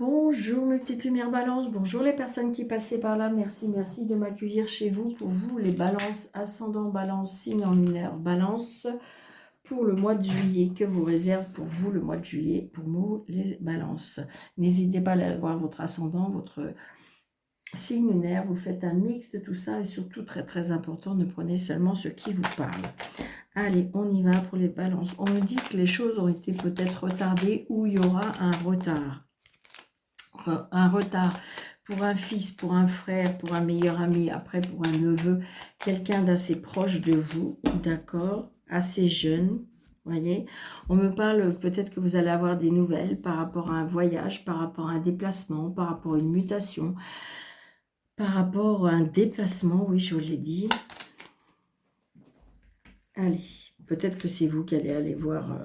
Bonjour mes petites lumières balance, bonjour les personnes qui passaient par là, merci de m'accueillir chez vous. Pour vous les balances, ascendant balance, signe en lunaire balance, pour le mois de juillet, que vous réserve pour vous le mois de juillet, pour vous les balances. N'hésitez pas à aller voir votre ascendant, votre signe lunaire, vous faites un mix de tout ça et surtout très important, ne prenez seulement ce qui vous parle. Allez, on y va pour les balances. On me dit que les choses ont été peut-être retardées ou il y aura un retard. Un retard pour un fils, pour un frère, pour un meilleur ami, après pour un neveu, quelqu'un d'assez proche de vous, d'accord, assez jeune, voyez. On me parle peut-être que vous allez avoir des nouvelles par rapport à un voyage, par rapport à un déplacement, par rapport à une mutation, par rapport à un déplacement, oui, je vous l'ai dit. Allez, peut-être que c'est vous qui allez aller voir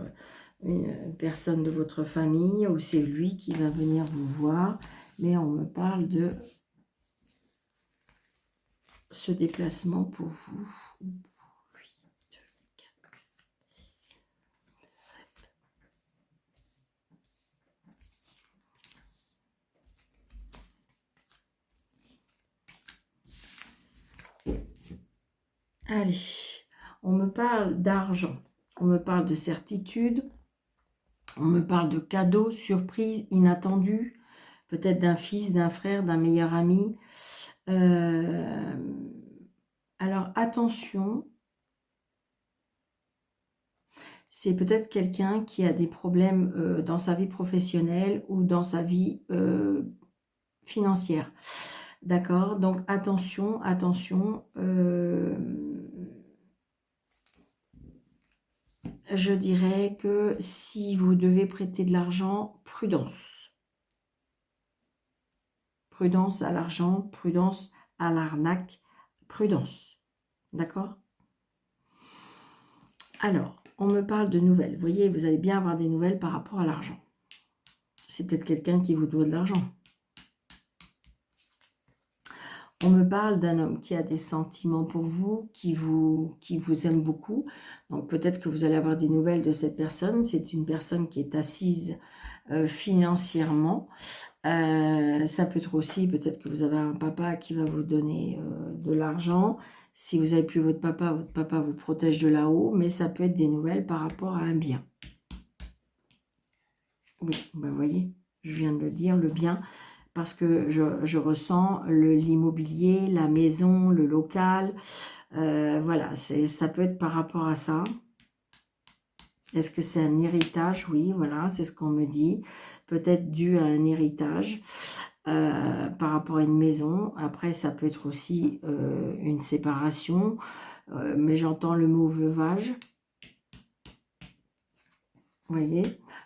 une personne de votre famille ou c'est lui qui va venir vous voir. Mais on me parle de ce déplacement pour vous. 8, 4, 7. Allez, on me parle d'argent, on me parle de certitude, on me parle de cadeaux, surprises, inattendus, peut-être d'un fils, d'un frère, d'un meilleur ami. Alors attention, c'est peut-être quelqu'un qui a des problèmes dans sa vie professionnelle ou dans sa vie financière. D'accord? Donc attention, je dirais que si vous devez prêter de l'argent, prudence. Prudence à l'argent, prudence à l'arnaque, prudence. D'accord? Alors, on me parle de nouvelles. Vous voyez, vous allez bien avoir des nouvelles par rapport à l'argent. C'est peut-être quelqu'un qui vous doit de l'argent. On me parle d'un homme qui a des sentiments pour vous, qui vous aime beaucoup. Donc peut-être que vous allez avoir des nouvelles de cette personne. C'est une personne qui est assise financièrement. Ça peut être aussi, peut-être que vous avez un papa qui va vous donner de l'argent. Si vous n'avez plus votre papa vous protège de là-haut. Mais ça peut être des nouvelles par rapport à un bien. Oui, ben vous voyez, je viens de le dire, le bien. Parce que je ressens l'immobilier, la maison, le local. Voilà, ça peut être par rapport à ça. Est-ce que c'est un héritage? Oui, voilà, c'est ce qu'on me dit. Peut-être dû à un héritage par rapport à une maison. Après, ça peut être aussi une séparation. Mais j'entends le mot veuvage. Vous voyez,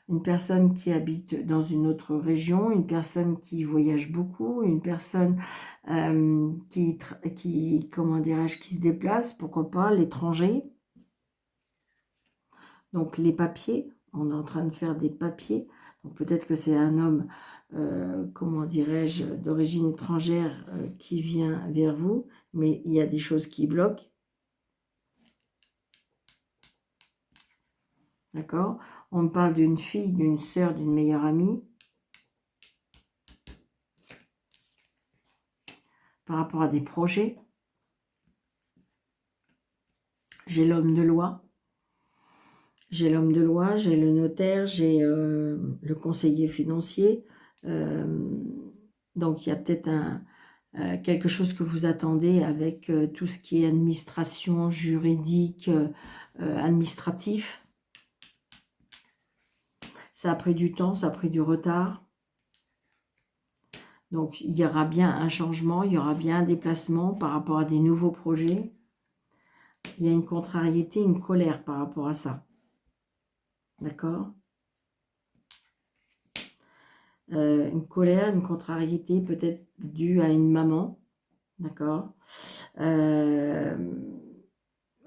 une personne qui habite dans une autre région, une personne qui voyage beaucoup, une personne comment dirais-je, qui se déplace, pourquoi pas, l'étranger. Donc les papiers, on est en train de faire des papiers. Donc peut-être que c'est un homme, comment dirais-je, d'origine étrangère qui vient vers vous, mais il y a des choses qui bloquent. D'accord? On me parle d'une fille, d'une sœur, d'une meilleure amie. Par rapport à des projets. J'ai l'homme de loi. J'ai l'homme de loi, j'ai le notaire, j'ai le conseiller financier. Donc, il y a peut-être quelque chose que vous attendez avec tout ce qui est administration, juridique, administratif. Ça a pris du temps, ça a pris du retard. Donc, il y aura bien un changement, il y aura bien un déplacement par rapport à des nouveaux projets. Il y a une contrariété, une colère par rapport à ça. D'accord? Une colère, une contrariété peut-être due à une maman. D'accord? Je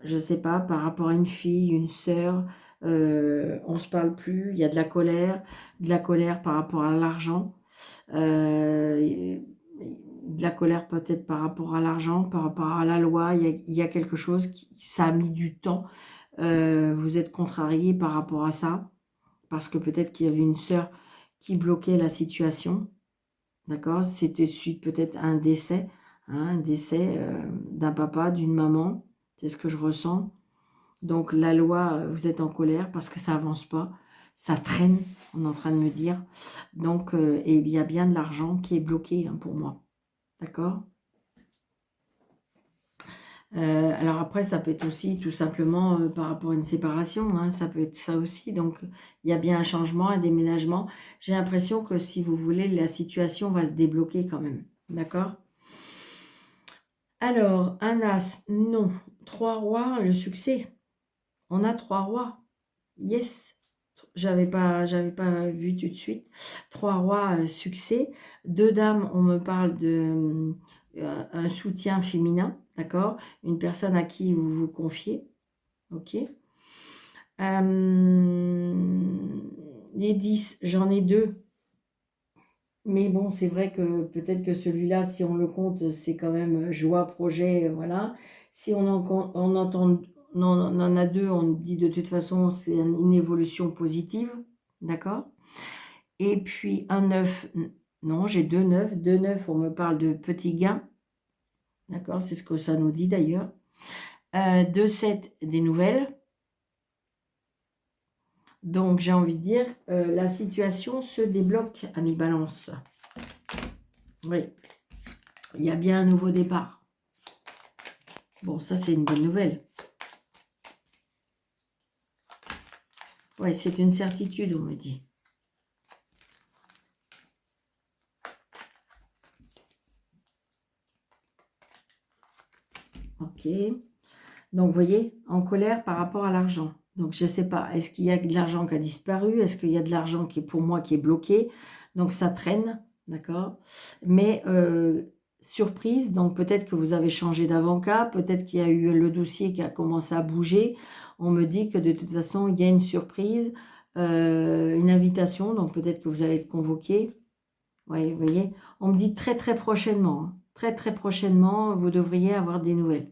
ne sais pas, par rapport à une fille, une sœur, on ne se parle plus, il y a de la colère par rapport à l'argent, de la colère peut-être par rapport à l'argent, par rapport à la loi, il y a quelque chose, ça a mis du temps, vous êtes contrarié par rapport à ça, parce que peut-être qu'il y avait une sœur qui bloquait la situation. D'accord? C'était suite peut-être à un décès, hein, un décès d'un papa, d'une maman. C'est ce que je ressens. Donc la loi, vous êtes en colère parce que ça avance pas. Ça traîne, on est en train de me dire. Donc, et il y a bien de l'argent qui est bloqué hein, pour moi. D'accord? Alors après, ça peut être aussi tout simplement par rapport à une séparation, hein, ça peut être ça aussi. Donc, il y a bien un changement, un déménagement. J'ai l'impression que si vous voulez, la situation va se débloquer quand même. D'accord? Alors, un as, non. 3 rois, le succès. On a 3 rois. Yes. J'avais pas vu tout de suite. 3 rois, succès. 2 dames, on me parle de un soutien féminin, d'accord? Une personne à qui vous vous confiez, ok? Les 10, j'en ai 2. Mais bon, c'est vrai que peut-être que celui-là, si on le compte, c'est quand même joie, projet, voilà. Si on en a 2, on dit de toute façon, c'est une évolution positive, d'accord? Et puis un 9, non, j'ai 2 9. 2 9, on me parle de petits gains, d'accord? C'est ce que ça nous dit d'ailleurs. 2 7, des nouvelles. Donc, j'ai envie de dire, la situation se débloque, ami Balance. Oui, il y a bien un nouveau départ. Bon, ça, c'est une bonne nouvelle. Oui, c'est une certitude, on me dit. Ok. Donc, vous voyez, en colère par rapport à l'argent. Donc, je ne sais pas, est-ce qu'il y a de l'argent qui a disparu? Est-ce qu'il y a de l'argent qui est pour moi qui est bloqué? Donc, ça traîne, d'accord? Mais, surprise, donc peut-être que vous avez changé d'avocat, peut-être qu'il y a eu le dossier qui a commencé à bouger. On me dit que de toute façon, il y a une surprise, une invitation, donc peut-être que vous allez être convoqué. Oui, vous voyez, on me dit très très prochainement, hein. Très très prochainement, vous devriez avoir des nouvelles.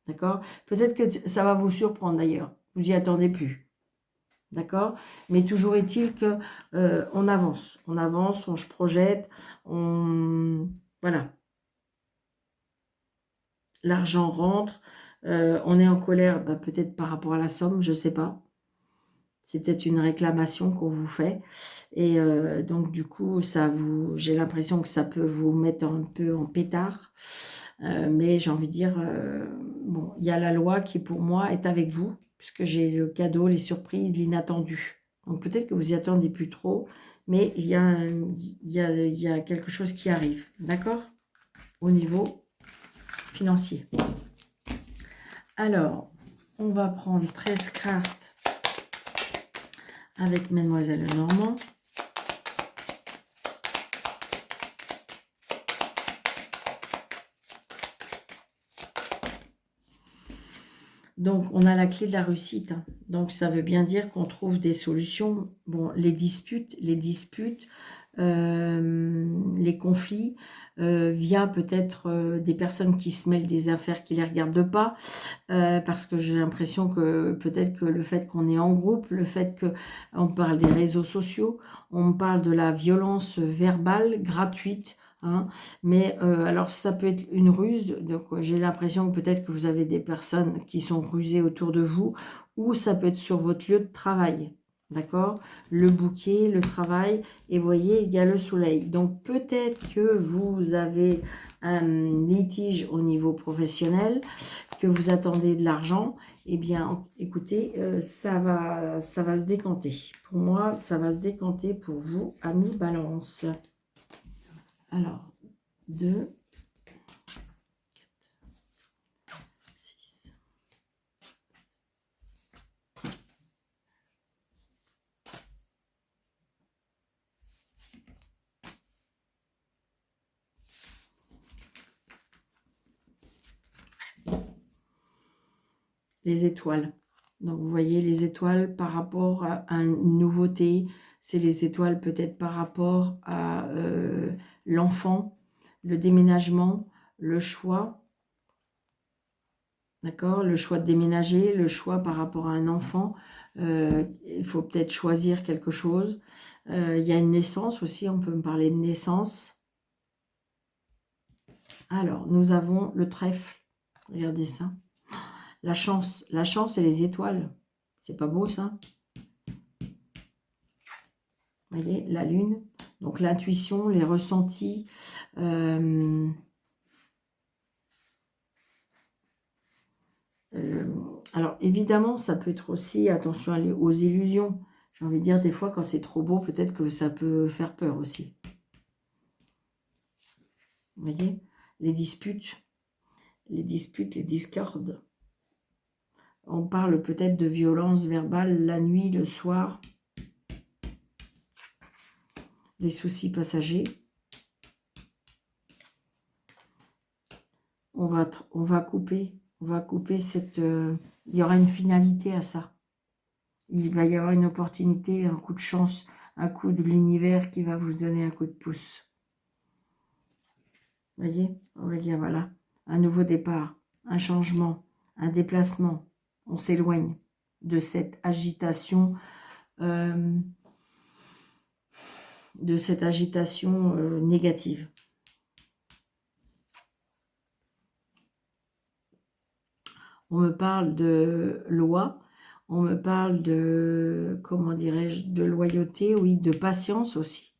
D'accord? Peut-être que ça va vous surprendre d'ailleurs. Vous n'y attendez plus. D'accord? Mais toujours est-il que on avance. On avance, on se projette. Voilà. L'argent rentre. On est en colère, bah, peut-être par rapport à la somme, je ne sais pas. C'est peut-être une réclamation qu'on vous fait. Et donc, du coup, j'ai l'impression que ça peut vous mettre un peu en pétard. Mais j'ai envie de dire, bon, il y a la loi qui, pour moi, est avec vous, puisque j'ai le cadeau, les surprises, l'inattendu. Donc, peut-être que vous y attendez plus trop, mais il y a quelque chose qui arrive, d'accord? Au niveau financier. Alors, on va prendre 13 cartes avec Mademoiselle Normand. Donc, on a la clé de la réussite. Hein. Donc, ça veut bien dire qu'on trouve des solutions. Bon, les disputes, les conflits, via peut-être des personnes qui se mêlent des affaires qui ne les regardent pas. Parce que j'ai l'impression que peut-être que le fait qu'on est en groupe, le fait qu'on parle des réseaux sociaux, on parle de la violence verbale gratuite, hein, mais alors ça peut être une ruse, donc j'ai l'impression que peut-être que vous avez des personnes qui sont rusées autour de vous, ou ça peut être sur votre lieu de travail, d'accord? Le bouquet, le travail, et vous voyez, il y a le soleil. Donc peut-être que vous avez un litige au niveau professionnel, que vous attendez de l'argent, eh bien, écoutez, ça va se décanter. Pour moi, ça va se décanter pour vous, amis Balance. Alors, 2, 4, 6. Les étoiles. Donc, vous voyez, les étoiles par rapport à une nouveauté, c'est les étoiles peut-être par rapport à l'enfant, le déménagement, le choix. D'accord? Le choix de déménager, le choix par rapport à un enfant. Il faut peut-être choisir quelque chose. Il y a une naissance aussi, on peut me parler de naissance. Alors, nous avons le trèfle. Regardez ça. La chance et les étoiles. C'est pas beau, ça? Vous voyez, la lune. Donc, l'intuition, les ressentis. Alors, évidemment, ça peut être aussi, attention aux illusions. J'ai envie de dire, des fois, quand c'est trop beau, peut-être que ça peut faire peur aussi. Vous voyez, les disputes, les discordes. On parle peut-être de violence verbale la nuit, le soir. Les soucis passagers. On va couper cette... il y aura une finalité à ça. Il va y avoir une opportunité, un coup de chance, un coup de l'univers qui va vous donner un coup de pouce. Vous voyez, Aurélia, voilà. Un nouveau départ, un changement, un déplacement. On s'éloigne de cette agitation, négative. On me parle de loi, on me parle de, comment dirais-je, de loyauté, oui, de patience aussi.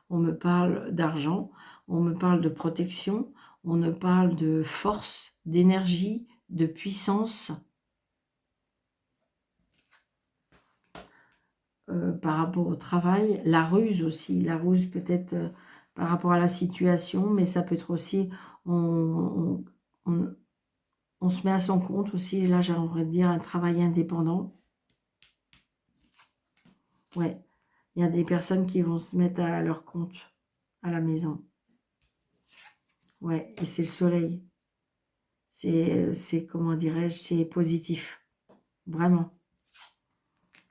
On me parle d'argent, on me parle de protection, on me parle de force, d'énergie, de puissance. Par rapport au travail, la ruse aussi, la ruse peut-être par rapport à la situation, mais ça peut être aussi, on se met à son compte aussi, là j'aimerais dire un travail indépendant. Ouais, il y a des personnes qui vont se mettre à leur compte à la maison. Ouais, et c'est le soleil. C'est comment dirais-je, c'est positif. Vraiment.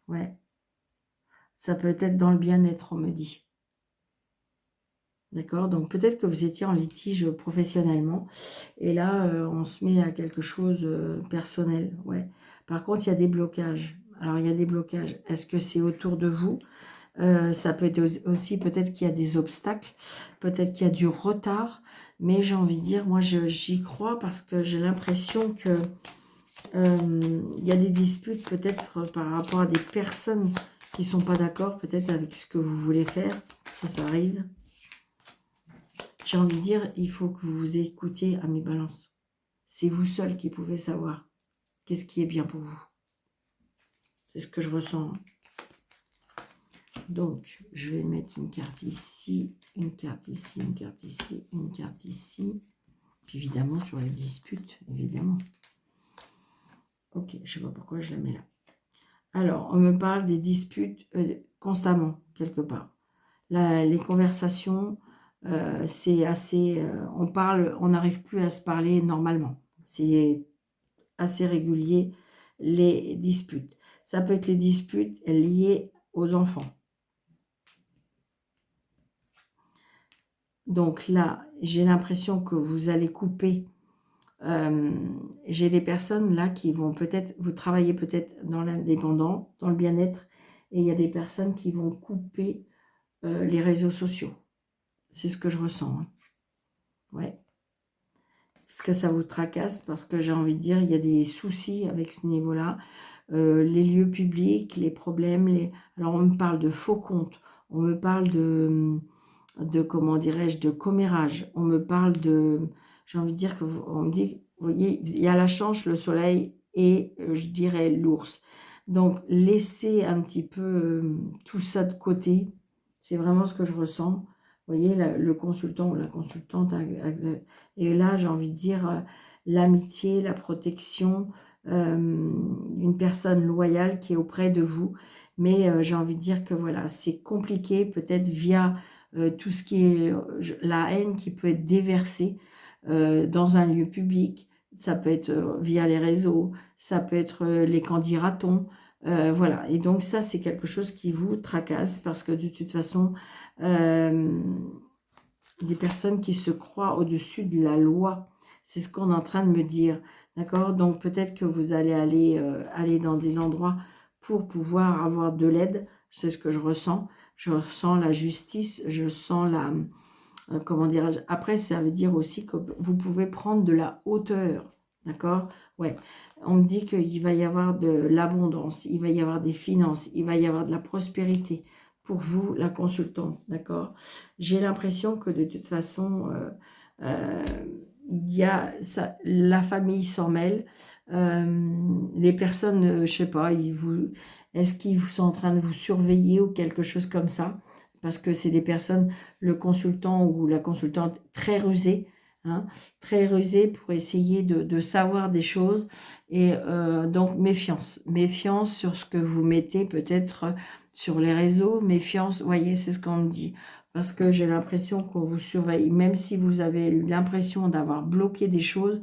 Ouais. Ça peut être dans le bien-être, on me dit. D'accord? Donc peut-être que vous étiez en litige professionnellement. Et là, on se met à quelque chose personnel. Ouais. Par contre, il y a des blocages. Alors, il y a des blocages. Est-ce que c'est autour de vous? Ça peut être aussi peut-être qu'il y a des obstacles. Peut-être qu'il y a du retard. Mais j'ai envie de dire, moi, j'y crois parce que j'ai l'impression que il y a des disputes peut-être par rapport à des personnes qui ne sont pas d'accord peut-être avec ce que vous voulez faire. Ça arrive. J'ai envie de dire, il faut que vous vous écoutiez à mes balances. C'est vous seul qui pouvez savoir qu'est-ce qui est bien pour vous. C'est ce que je ressens. Donc, je vais mettre une carte ici, une carte ici, une carte ici, une carte ici. Puis évidemment, sur les disputes, évidemment. Ok, je ne sais pas pourquoi je la mets là. Alors, on me parle des disputes constamment, quelque part. Les conversations, c'est assez... on n'arrive plus à se parler normalement. C'est assez régulier, les disputes. Ça peut être les disputes liées aux enfants. Donc là, j'ai l'impression que vous allez couper. J'ai des personnes là qui vont peut-être, vous travaillez peut-être dans l'indépendant, dans le bien-être, et il y a des personnes qui vont couper les réseaux sociaux. C'est ce que je ressens. Hein. Ouais. Parce que ça vous tracasse, parce que j'ai envie de dire, il y a des soucis avec ce niveau-là. Les lieux publics, les problèmes. Alors, on me parle de faux comptes. On me parle de comment dirais-je, de commérage. On me parle de... J'ai envie de dire que... On me dit, vous voyez, il y a la chance, le soleil et, je dirais, l'ours. Donc, laissez un petit peu tout ça de côté. C'est vraiment ce que je ressens. Vous voyez, le consultant ou la consultante, et là, j'ai envie de dire l'amitié, la protection, une personne loyale qui est auprès de vous. Mais j'ai envie de dire que voilà, c'est compliqué, peut-être via tout ce qui est la haine qui peut être déversée dans un lieu public. Ça peut être via les réseaux, ça peut être les candidatons. Voilà, et donc ça, c'est quelque chose qui vous tracasse parce que de toute façon, des personnes qui se croient au-dessus de la loi, c'est ce qu'on est en train de me dire. D'accord? Donc, peut-être que vous allez aller dans des endroits pour pouvoir avoir de l'aide. C'est ce que je ressens. Je ressens la justice, je sens la... comment dirais-je? Après, ça veut dire aussi que vous pouvez prendre de la hauteur. D'accord? Ouais. On me dit qu'il va y avoir de l'abondance, il va y avoir des finances, il va y avoir de la prospérité pour vous, la consultante. D'accord? J'ai l'impression que de toute façon, euh, il y a ça, la famille s'en mêle. Les personnes, je sais pas, est-ce qu'ils sont en train de vous surveiller ou quelque chose comme ça? Parce que c'est des personnes, le consultant ou la consultante très rusée, hein, très rusée pour essayer de savoir des choses. Et donc, méfiance. Méfiance sur ce que vous mettez peut-être sur les réseaux. Méfiance, vous voyez, c'est ce qu'on me dit. Parce que j'ai l'impression qu'on vous surveille. Même si vous avez eu l'impression d'avoir bloqué des choses,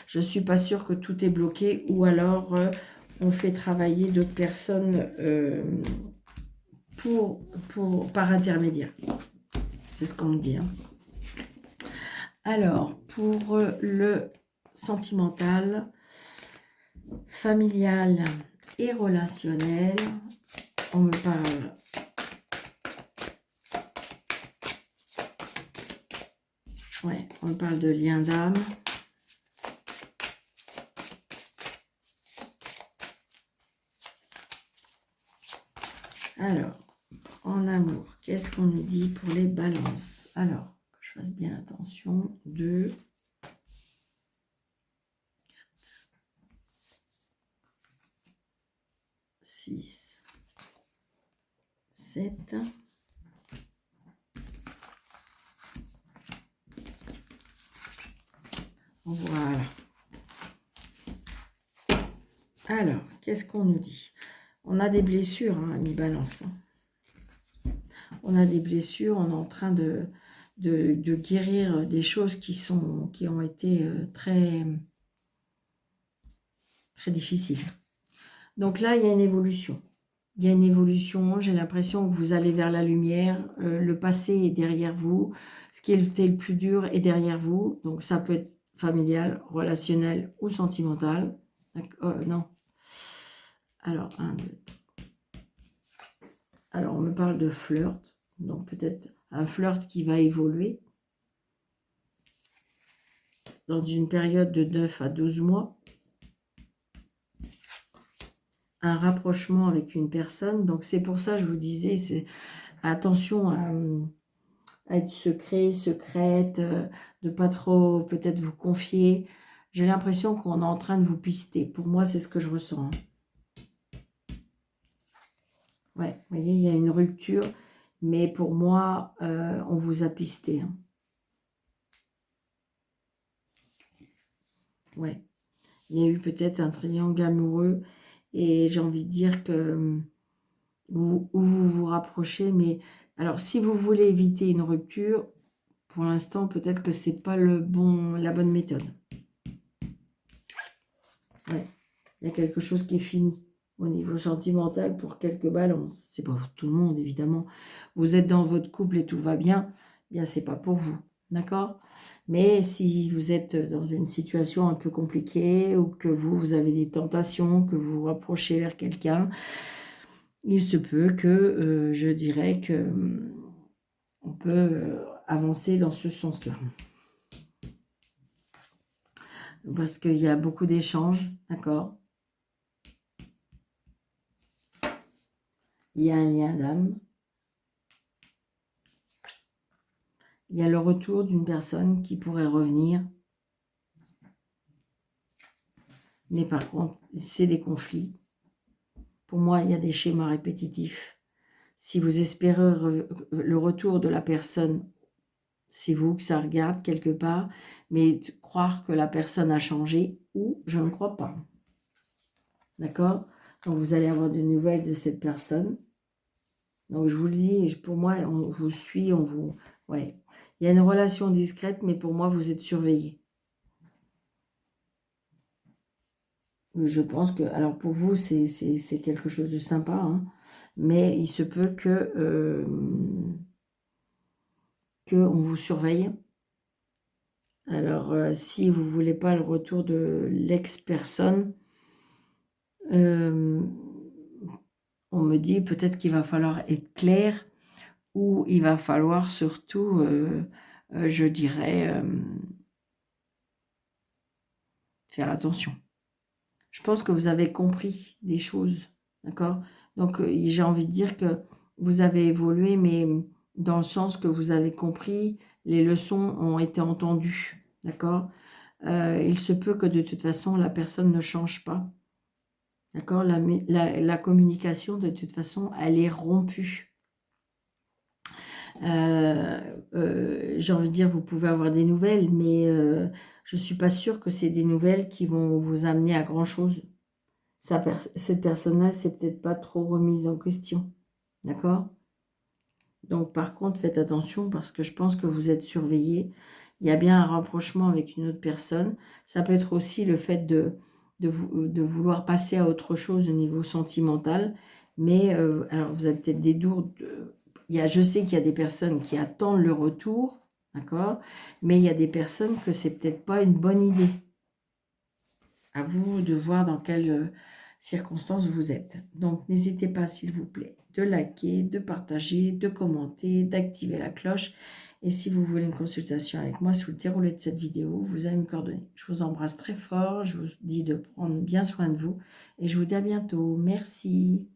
je ne suis pas sûre que tout est bloqué. Ou alors, on fait travailler d'autres personnes par intermédiaire. C'est ce qu'on me dit. Hein. Alors, pour le sentimental, familial et relationnel, on me parle on me parle de lien d'âme. Alors, en amour, qu'est-ce qu'on nous dit pour les balances? Alors, que je fasse bien attention. 2, 4, 6, 7. Voilà. Alors, qu'est-ce qu'on nous dit? On a des blessures, hein, ami Balance. On a des blessures, on est en train de guérir des choses qui ont été très, très difficiles. Donc là, il y a une évolution. Il y a une évolution, j'ai l'impression que vous allez vers la lumière. Le passé est derrière vous. Ce qui était le plus dur est derrière vous. Donc ça peut être familial, relationnel ou sentimental. Non. Alors, 1, 2. Alors, on me parle de flirt. Donc peut-être un flirt qui va évoluer dans une période de 9 à 12 mois. Un rapprochement avec une personne. Donc c'est pour ça que je vous disais, c'est attention à être secret, secrète, de pas trop peut-être vous confier. J'ai l'impression qu'on est en train de vous pister. Pour moi, c'est ce que je ressens. Hein. Ouais, vous voyez, il y a une rupture, mais pour moi, on vous a pisté. Hein. Ouais, il y a eu peut-être un triangle amoureux et j'ai envie de dire que vous vous rapprochez, mais alors si vous voulez éviter une rupture, pour l'instant, peut-être que c'est pas la bonne méthode. Ouais. Il y a quelque chose qui est fini au niveau sentimental pour quelques balances. C'est pas pour tout le monde, évidemment. Vous êtes dans votre couple et tout va bien, eh bien c'est pas pour vous. D'accord? Mais si vous êtes dans une situation un peu compliquée ou que vous avez des tentations, que vous vous rapprochez vers quelqu'un, il se peut que je dirais que on peut avancer dans ce sens-là. Parce qu'il y a beaucoup d'échanges, d'accord? Il y a un lien d'âme. Il y a le retour d'une personne qui pourrait revenir. Mais par contre, c'est des conflits. Pour moi, il y a des schémas répétitifs. Si vous espérez le retour de la personne, c'est vous que ça regarde quelque part. Mais croire que la personne a changé, ou je ne crois pas. D'accord? Donc, vous allez avoir des nouvelles de cette personne. Donc, je vous le dis, pour moi, on vous suit, on vous... Ouais. Il y a une relation discrète, mais pour moi, vous êtes surveillé. Je pense que... Alors, pour vous, c'est quelque chose de sympa, hein, mais il se peut que on vous surveille. Alors, si vous ne voulez pas le retour de l'ex-personne, on me dit peut-être qu'il va falloir être clair ou il va falloir surtout, je dirais, faire attention. Je pense que vous avez compris des choses, d'accord? Donc, j'ai envie de dire que vous avez évolué, mais dans le sens que vous avez compris, les leçons ont été entendues, d'accord? Il se peut que de toute façon, la personne ne change pas, d'accord? La communication, de toute façon, elle est rompue. J'ai envie de dire, vous pouvez avoir des nouvelles, mais je ne suis pas sûre que c'est des nouvelles qui vont vous amener à grand-chose. Cette personne-là, c'est peut-être pas trop remise en question. D'accord? Donc, par contre, faites attention parce que je pense que vous êtes surveillé. Il y a bien un rapprochement avec une autre personne. Ça peut être aussi le fait de vouloir passer à autre chose au niveau sentimental. Mais, alors, vous avez peut-être des doutes. Je sais qu'il y a des personnes qui attendent le retour. D'accord? Mais il y a des personnes que c'est peut-être pas une bonne idée. À vous de voir dans quelles circonstances vous êtes. Donc, n'hésitez pas, s'il vous plaît, de liker, de partager, de commenter, d'activer la cloche. Et si vous voulez une consultation avec moi sous le déroulé de cette vidéo, vous avez mes coordonnées. Je vous embrasse très fort, je vous dis de prendre bien soin de vous et je vous dis à bientôt. Merci.